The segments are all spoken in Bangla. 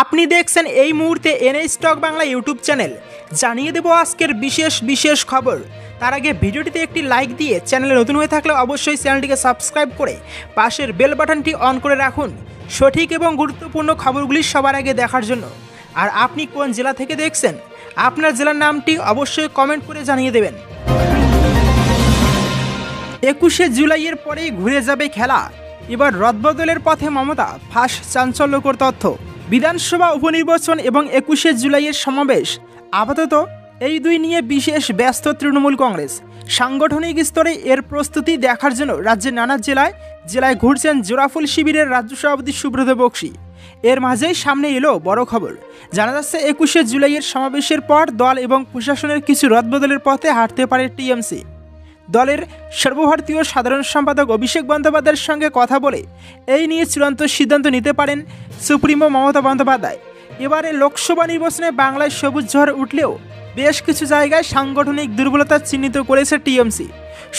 আপনি দেখছেন এই মুহূর্তে N A stock Bangla YouTube channel. জানিয়ে দেব আজকের বিশেষ খবর। তার আগে ভিডিওটিতে একটি লাইক দিয়ে চ্যানেলে নতুন হয়ে থাকলে অবশ্যই চ্যানেলটিকে সাবস্ক্রাইব করে পাশের বেল বাটনটি অন করে রাখুন সঠিক এবং গুরুত্বপূর্ণ খবরগুলি সবার আগে দেখার জন্য। আর আপনি কোন জেলা থেকে দেখছেন আপনার জেলার নামটি অবশ্যই কমেন্ট করে জানিয়ে দেবেন। 21শে জুলাইয়ের পরেই ঘুরে যাবে খেলা, এবার রদবদলের পথে মমতা, ফাঁস চাঞ্চল্যকর তথ্য। বিধানসভা উপনির্বাচন এবং 21শে জুলাইয়ের সমাবেশ, আপাতত এই দুই নিয়ে বিশেষ ব্যস্ত তৃণমূল কংগ্রেস। সাংগঠনিক স্তরে এর প্রস্তুতি দেখার জন্য রাজ্যের নানা জেলায় ঘুরছেন জোড়াফুল শিবিরের রাজ্য সভাপতি সুব্রত বক্সী। এর মাঝেই সামনে এলো বড় খবর। জানা যাচ্ছে 21শে জুলাইয়ের সমাবেশের পর দল এবং প্রশাসনের কিছু রদবদলের পথে হাঁটতে পারে টিএমসি। দলের সর্বভারতীয় সাধারণ সম্পাদক অভিষেক বন্দ্যোপাধ্যায়ের সঙ্গে কথা বলে এই নিয়ে চূড়ান্ত সিদ্ধান্ত নিতে পারেন সুপ্রিমো মমতা বন্দ্যোপাধ্যায়। এবারে লোকসভা নির্বাচনে বাংলায় সবুজ ঝড় উঠলেও বেশ কিছু জায়গায় সাংগঠনিক দুর্বলতা চিহ্নিত করেছে টিএমসি।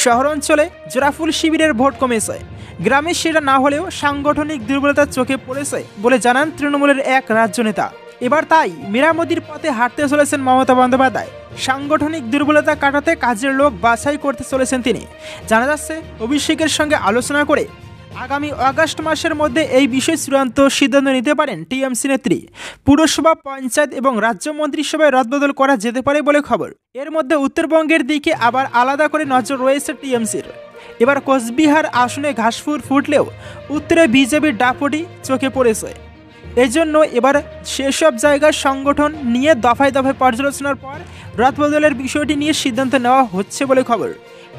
শহরাঞ্চলে জোড়াফুল শিবিরের ভোট কমেছে, গ্রামে সেটা না হলেও সাংগঠনিক দুর্বলতা চোখে পড়েছে বলে জানান তৃণমূলের এক রাজ্য নেতা। এবার তাই মেরামতির পথে হাঁটতে চলেছেন মমতা বন্দ্যোপাধ্যায়। সাংগঠনিক দুর্বলতা কাটাতে কাজের লোক বাছাই করতে চলেছেন তিনি। জানা যাচ্ছে অভিষেকের সঙ্গে আলোচনা করে আগামী আগস্ট মাসের মধ্যে এই বিষয়ে চূড়ান্ত সিদ্ধান্ত নিতে পারেন টিএমসি নেত্রী। পুরসভা, পঞ্চায়েত এবং রাজ্য মন্ত্রিসভায় রদবদল করা যেতে পারে বলে খবর। এর মধ্যে উত্তরবঙ্গের দিকে আবার আলাদা করে নজর রয়েছে টিএমসির। এবার কোচবিহার আসনে ঘাসফুল ফুটলেও উত্তরে বিজেপির দাপটি চোখে পড়েছে। এজন্য এবার সেসব জায়গার সংগঠন নিয়ে দফায় পর্যালোচনার পর রদবদলের বিষয়টি নিয়ে সিদ্ধান্ত নেওয়া হচ্ছে বলে খবর।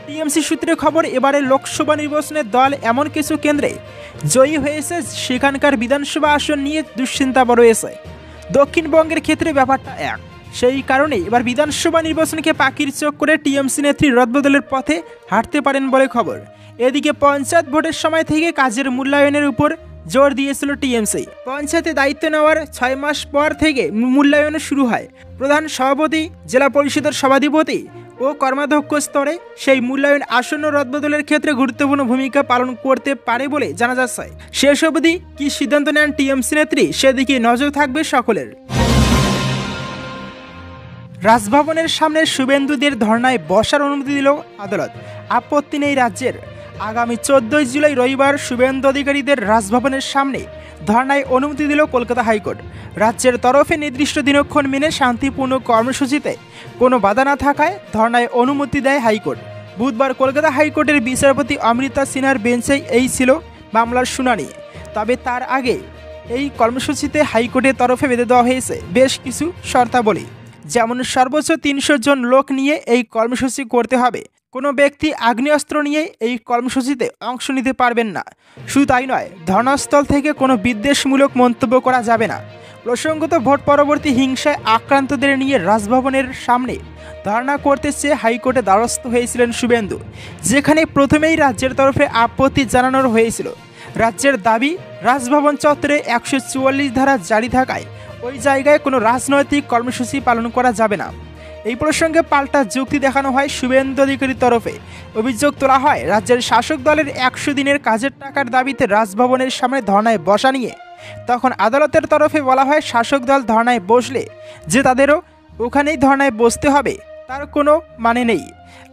টিএমসি সূত্রে খবর, এবারে লোকসভা নির্বাচনে দল এমন কিছু কেন্দ্রে জয়ী হয়েছে সেখানকার বিধানসভা আসন নিয়ে দুশ্চিন্তা রয়েছে। দক্ষিণবঙ্গের ক্ষেত্রে ব্যাপারটা এক, সেই কারণে এবার বিধানসভা নির্বাচনকে পাখির চোখ করে টিএমসি নেত্রী রদবদলের পথে হাঁটতে পারেন বলে খবর। এদিকে পঞ্চায়েত ভোটের সময় থেকে কাজের মূল্যায়নের উপর জোর দিয়েছিল টিএমসি। পঞ্চায়েতে দায়িত্ব নেওয়ার 6 মাস পর থেকে মূল্যায়ন শুরু হয়। প্রধান সভাপতি, জেলা পরিষদের সভাধিপতি ও কর্মাধ্যক্ষ স্তরে সেই মূল্যায়ন আসন্ন রদবদলের ক্ষেত্রে গুরুত্বপূর্ণ ভূমিকা পালন করতে পারে বলে জানা যাচ্ছে। শেষ অবধি কি সিদ্ধান্ত নেন টিএমসি নেত্রী সেদিকে নজর থাকবে সকলের। রাজভবনের সামনে শুভেন্দুদের ধর্নায় বসার অনুমতি দিল আদালত, আপত্তি নেই রাজ্যের। আগামী 14 জুলাই রবিবার শুভেন্দু অধিকারীদের রাজভবনের সামনে ধর্নায় অনুমতি দিল কলকাতা হাইকোর্ট। রাজ্যের তরফে নির্দিষ্ট দিনক্ষণ মেনে শান্তিপূর্ণ কর্মসূচিতে কোনো বাধা না থাকায় ধর্নায় অনুমতি দেয় হাইকোর্ট। বুধবার কলকাতা হাইকোর্টের বিচারপতি অমৃতা সিনহার বেঞ্চে এই ছিল মামলার শুনানি। তবে তার আগে এই কর্মসূচিতে হাইকোর্টের তরফে বেঁধে দেওয়া হয়েছে বেশ কিছু শর্তাবলী, যেমন সর্বোচ্চ 300 জন লোক নিয়ে এই কর্মসূচি করতে হবে। কোনো ব্যক্তি আগ্নেয়াস্ত্র নিয়ে এই কর্মসূচিতে অংশ নিতে পারবেন না। শুধু তাই নয়, ধর্নাস্থল থেকে কোনো বিদ্বেষমূলক মন্তব্য করা যাবে না। প্রসঙ্গত, ভোট পরবর্তী হিংসায় আক্রান্তদের নিয়ে রাজভবনের সামনে ধর্না করতে চেয়ে হাইকোর্টে দ্বারস্থ হয়েছিলেন শুভেন্দু, যেখানে প্রথমেই রাজ্যের তরফে আপত্তি জানানোর হয়েছিল। রাজ্যের দাবি, রাজভবন চত্বরে 144 ধারা জারি থাকায় ওই জায়গায় কোনো রাজনৈতিক কর্মসূচি পালন করা যাবে না। এই প্রসঙ্গে পাল্টা যুক্তি দেখানো হয় শুভেন্দু অধিকারীর তরফে। অভিযোগ তোলা হয়, রাজ্যের শাসক দলের 100 দিনের কাজের টাকার দাবিতে রাজভবনের সামনে ধর্নায় বসা নিয়ে। তখন আদালতের তরফে বলা হয়, শাসক দল ধর্নায় বসলে যে তাদেরও ওখানেই ধর্নায় বসতে হবে তার কোনো মানে নেই।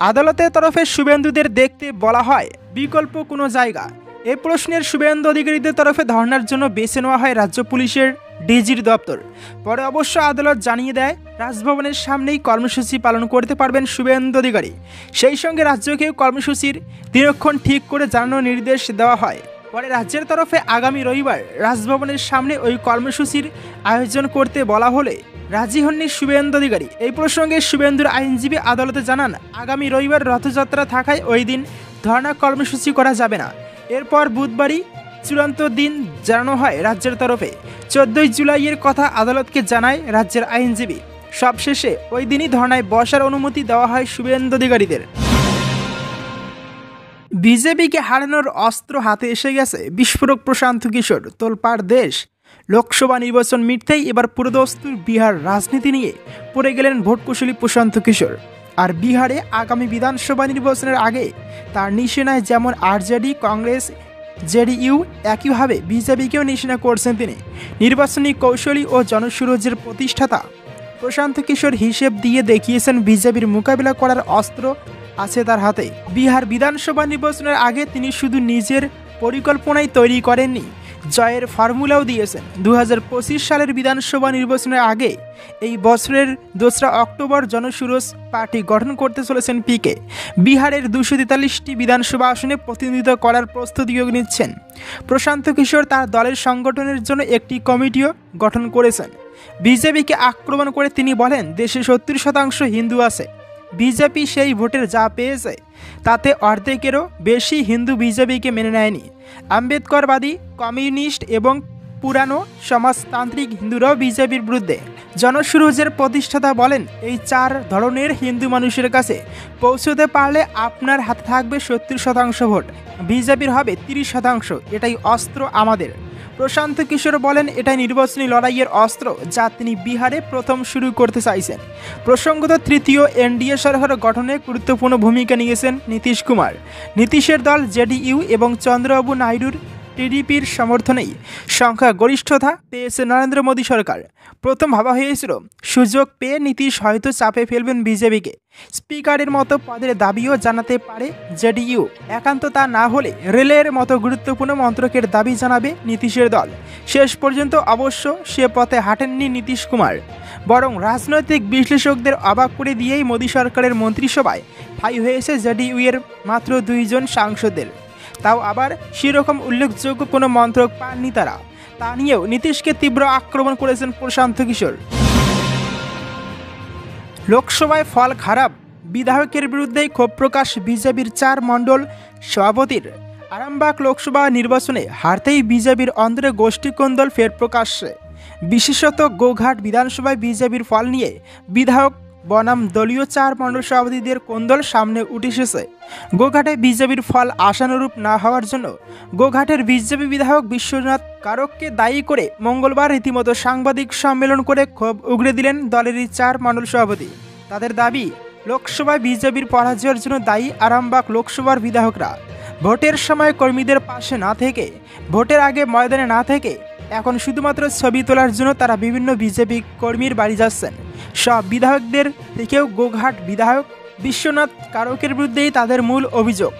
আদালতের তরফে শুভেন্দুদের দেখতে বলা হয় বিকল্প কোনো জায়গা। এই প্রশ্নের শুভেন্দু অধিকারীদের তরফে ধর্নার জন্য বেছে নেওয়া হয় রাজ্য পুলিশের ডিজির দপ্তর। পরে অবশ্য আদালত জানিয়ে দেয়, রাজভবনের সামনেই কর্মসূচি পালন করতে পারবেন শুভেন্দু অধিকারী। সেই সঙ্গে রাজ্যকেও কর্মসূচির দিনক্ষণ ঠিক করে জানানোর নির্দেশ দেওয়া হয়। পরে রাজ্যের তরফে আগামী রবিবার রাজভবনের সামনে ওই কর্মসূচির আয়োজন করতে বলা হলে রাজি হননি শুভেন্দু অধিকারী। এই প্রসঙ্গে শুভেন্দুর আইনজীবী আদালতে জানান, আগামী রবিবার রথযাত্রা থাকায় ওই দিন ধর্না কর্মসূচি করা যাবে না। এরপর বুধবারই চূড়ান্ত দিন জানানো হয় রাজ্যের তরফে। 14 জুলাইয়ের কথা আদালতকে জানায় রাজ্যের আইনজীবী। সবশেষে ওই দিনই ধর্নায় বসার অনুমতি দেওয়া হয় শুভেন্দু অধিকারীদের। বিজেপিকে হারানোর অস্ত্র হাতে এসে গেছে বিস্ফোরক প্রশান্ত কিশোর। তোলপাড় দেশ। লোকসভা নির্বাচন মিটতেই এবার পুরোদস্তুর বিহার রাজনীতি নিয়ে পড়ে গেলেন ভোটকুশলী প্রশান্ত কিশোর। আর বিহারে আগামী বিধানসভা নির্বাচনের আগে তার নিশানায় যেমন আরজেডি, কংগ্রেস জেডিইউ একইভাবে বিজেপিকেও নিশানা করছেন তিনি। নির্বাচনী কৌশলী ও জনসুরজের প্রতিষ্ঠাতা প্রশান্ত কিশোর হিসেব দিয়ে দেখিয়েছেন বিজেপির মোকাবিলা করার অস্ত্র আছে তার হাতে। বিহার বিধানসভা নির্বাচনের আগে তিনি শুধু নিজের পরিকল্পনাই তৈরি করেননি, জয়ের ফর্মুলাও দিয়েছেন। 2025 সালের বিধানসভা নির্বাচনের আগে এই বছরের 2 অক্টোবর জনসুরজ পার্টি গঠন করতে চলেছেন পিকে। বিহারের 243টি বিধানসভা আসনে প্রতিনিধিত্ব করার প্রস্তুতিও নিচ্ছেন। প্রশান্ত কিশোর তার দলের সংগঠনের জন্য একটি কমিটিও গঠন করেছেন। বিজেপিকে আক্রমণ করে তিনি বলেন, দেশে 70% হিন্দু আছে। বিজেপি সেই ভোটের যা পেয়েছে তাতে অর্ধেকেরও বেশি হিন্দু বিজেপিকে মেনে নেয়নি। আম্বেদকরবাদী, কমিউনিস্ট এবং পুরানো সমাজতান্ত্রিক হিন্দুরাও বিজেপির বিরুদ্ধে। জনসুরজের প্রতিষ্ঠাতা বলেন, এই 4 ধরনের হিন্দু মানুষের কাছে পৌঁছতে পারলে আপনার হাতে থাকবে 70% ভোট, বিজেপির হবে 30%। এটাই অস্ত্র আমাদের। প্রশান্ত কিশোর বলেন, এটাই নির্বাচনী লড়াইয়ের অস্ত্র যা তিনি বিহারে প্রথম শুরু করতে চাইছেন। প্রসঙ্গত, তৃতীয় এনডিএ সরকার গঠনে গুরুত্বপূর্ণ ভূমিকা নিয়েছেন নীতিশ কুমার। নীতিশের দল জেডিইউ এবং চন্দ্রবাবু নাইডুর টিডিপির সমর্থনেই সংখ্যাগরিষ্ঠতা পেয়েছে নরেন্দ্র মোদী সরকার। প্রথম ভাবা হয়েছিল সুযোগ পেয়ে নীতিশ হয়তো চাপে ফেলবেন বিজেপিকে, স্পিকারের মতো পদের দাবিও জানাতে পারে জেডিইউ। একান্ত তা না হলে রেলের মতো গুরুত্বপূর্ণ মন্ত্রকের দাবি জানাবে নীতিশের দল। শেষ পর্যন্ত অবশ্য সে পথে হাঁটেননি নীতিশ কুমার, বরং রাজনৈতিক বিশ্লেষকদের অবাক করে দিয়েই মোদী সরকারের মন্ত্রিসভায় ঠাঁই হয়েছে জেডিইউ এর মাত্র 2 জন সাংসদের। তাও আবার সেরকম উল্লেখযোগ্য কোনো মন্ত্রক পাননি তারা। তা নিয়েও নীতিশকে তীব্র আক্রমণ করেছেন প্রশান্ত কিশোর। লোকসভায় ফল খারাপ, বিধায়কের বিরুদ্ধেই ক্ষোভ প্রকাশ বিজেপির 4 মণ্ডল সভাপতির। আরামবাগ লোকসভা নির্বাচনে হারতেই বিজেপির অন্দরে গোষ্ঠী কোন্দল ফের প্রকাশ্যে। বিশেষত গোঘাট বিধানসভায় বিজেপির ফল নিয়ে বিধায়ক বনাম দলীয় 4 মণ্ডল সভাপতিদের কোন্দল সামনে উঠে এসেছে। গোঘাটে বিজেপির ফল আশানুরূপ না হওয়ার জন্য গোঘাটের বিজেপি বিধায়ক বিশ্বনাথ কারককে দায়ী করে মঙ্গলবার রীতিমতো সাংবাদিক সম্মেলন করে ক্ষোভ উগরে দিলেন দলেরই 4 মণ্ডল সভাপতি। তাদের দাবি, লোকসভায় বিজেপির পরাজয়ের জন্য দায়ী আরামবাগ লোকসভার বিধায়করা। ভোটের সময় কর্মীদের পাশে না থেকে, ভোটের আগে ময়দানে না থেকে এখন শুধুমাত্র ছবি তোলার জন্য তারা বিভিন্ন বিজেপি কর্মীর বাড়ি যাচ্ছেন। সব বিধায়কদের থেকেও গোঘাট বিধায়ক বিশ্বনাথ কারকের বিরুদ্ধেই তাদের মূল অভিযোগ।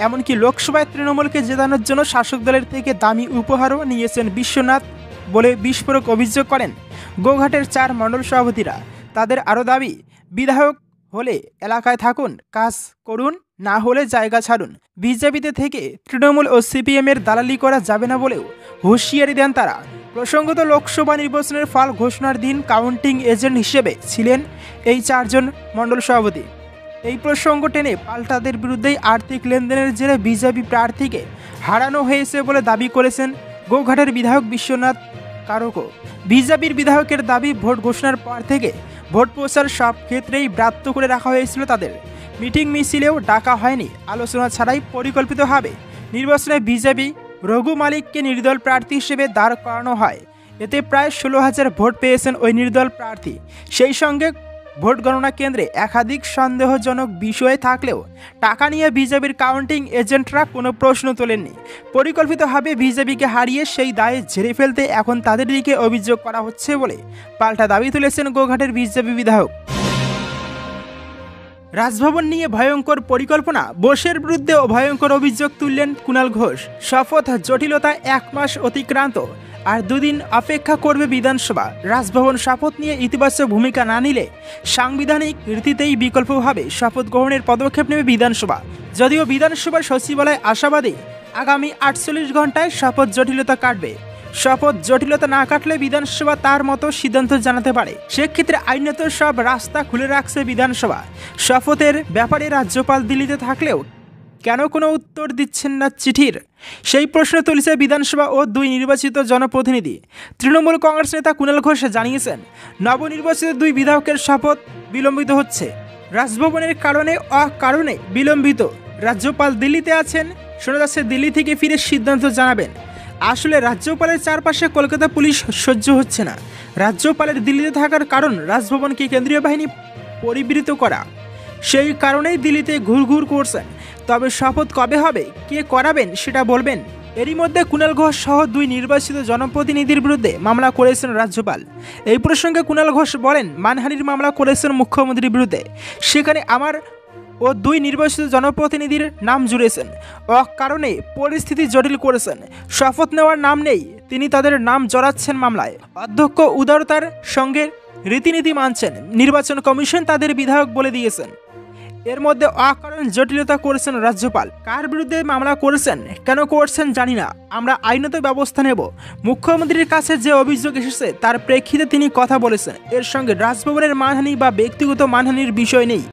এমনকি লোকসভায় তৃণমূলকে জেতানোর জন্য শাসক দলের থেকে দামি উপহারও নিয়েছেন বিশ্বনাথ বলে বিস্ফোরক অভিযোগ করেন গোঘাটের 4 মণ্ডল সভাপতিরা। তাদের আরও দাবি, বিধায়ক হলে এলাকায় থাকুন, কাজ করুন, না হলে জায়গা ছাড়ুন। বিজেপিতে থেকে তৃণমূল ও সিপিএমের দালালি করা যাবে না বলেও হুঁশিয়ারি দেন তারা। প্রসঙ্গত, লোকসভা নির্বাচনের ফল ঘোষণার দিন কাউন্টিং এজেন্ট হিসেবে ছিলেন এই 4 জন মণ্ডল সভাপতি। এই প্রসঙ্গ টেনে পাল্টাদের বিরুদ্ধেই আর্থিক লেনদেনের জেরে বিজেপি প্রার্থীকে হারানো হয়েছে বলে দাবি করেছেন গোঘাটের বিধায়ক বিশ্বনাথ কারকও। বিজেপির বিধায়কের দাবি, ভোট ঘোষণার পর থেকে ভোট প্রচার সব ক্ষেত্রেই ব্রাত্য করে রাখা হয়েছিল তাদের। মিটিং মিছিলেও ডাকা হয়নি, আলোচনা ছাড়াই পরিকল্পিতভাবে নির্বাচনে বিজেপি রঘু মালিককে নির্দল প্রার্থী হিসেবে দাঁড় করানো হয়। এতে প্রায় 16,000 ভোট পেয়েছেন ওই নির্দল প্রার্থী। সেই সঙ্গে ভোট গণনা কেন্দ্রে একাধিক সন্দেহজনক বিষয় থাকলেও টাকা নিয়ে বিজেপির কাউন্টিং এজেন্টরা কোনো প্রশ্ন তোলেননি। পরিকল্পিতভাবে বিজেপিকে হারিয়ে সেই দায়ে ঝেড়ে ফেলতে এখন তাদের দিকে অভিযোগ করা হচ্ছে বলে পাল্টা দাবি তুলেছেন গোঘাটের বিজেপি বিধায়ক। রাজভবন নিয়ে ভয়ঙ্কর পরিকল্পনা, বোসের বিরুদ্ধেও ভয়ঙ্কর অভিযোগ তুললেন কুণাল ঘোষ। শপথ জটিলতা 1 মাস অতিক্রান্ত, আর 2 দিন অপেক্ষা করবে বিধানসভা। রাজভবন শপথ নিয়ে ইতিবাচক ভূমিকা না নিলে সাংবিধানিক রীতিতেই বিকল্পভাবে শপথ গ্রহণের পদক্ষেপ নেবে বিধানসভা। যদিও বিধানসভার সচিবালয় আশাবাদী আগামী 48 ঘন্টায় শপথ জটিলতা কাটবে। শপথ জটিলতা না কাটলে বিধানসভা তার মতো সিদ্ধান্ত জানাতে পারে। সেক্ষেত্রে আইনত সব রাস্তা খুলে রাখছে বিধানসভা। শপথের ব্যাপারে রাজ্যপাল দিল্লিতে থাকলেও কেন কোনো উত্তর দিচ্ছেন না চিঠির, সেই প্রশ্ন তুলেছে বিধানসভা ও 2 নির্বাচিত জনপ্রতিনিধি। তৃণমূল কংগ্রেস নেতা কুণাল ঘোষ জানিয়েছেন, নবনির্বাচিত 2 বিধায়কের শপথ বিলম্বিত হচ্ছে। রাজভবনের কারণে বিলম্বিত। রাজ্যপাল দিল্লিতে আছেন, শোনা যাচ্ছে দিল্লি থেকে ফিরে সিদ্ধান্ত জানাবেন। আসলে রাজ্যপালের চারপাশে কলকাতা পুলিশ সহ্য হচ্ছে না। রাজ্যপালের দিল্লিতে থাকার কারণ রাজভবনকে কেন্দ্রীয় বাহিনী পরিবৃত করা, সেই কারণেই দিল্লিতে ঘুরঘুর করছেন। তবে শপথ কবে হবে, কে করাবেন সেটা বলবেন এরই মধ্যে কুণাল ঘোষ সহ 2 নির্বাচিত জনপ্রতিনিধির বিরুদ্ধে মামলা করেছেন রাজ্যপাল। এই প্রসঙ্গে কুণাল ঘোষ বলেন, মানহানির মামলা করেছেন মুখ্যমন্ত্রীর বিরুদ্ধে, সেখানে আমার ও 2 নির্বাচিত জনপ্রতিনিধির নাম জুড়েছেন, কারণে পরিস্থিতি জটিল করেছেন। শপথ নেওয়ার নাম নেই, তিনি তাদের নাম জড়াচ্ছেন মামলায়। অধ্যক্ষ উদারতার সঙ্গে রীতিনীতি মানছেন, নির্বাচন কমিশন তাদের বিধায়ক বলে দিয়েছেন। এর মধ্যে অকারণ জটিলতা করেছেন রাজ্যপাল। কার বিরুদ্ধে মামলা করেছেন, কেন করছেন জানি না, আমরা আইনত ব্যবস্থা নেব। মুখ্যমন্ত্রীর কাছে যে অভিযোগ এসেছে তার প্রেক্ষিতে তিনি কথা বলেছেন। এর সঙ্গে রাজভবনের মানহানি বা ব্যক্তিগত মানহানির বিষয় নেই।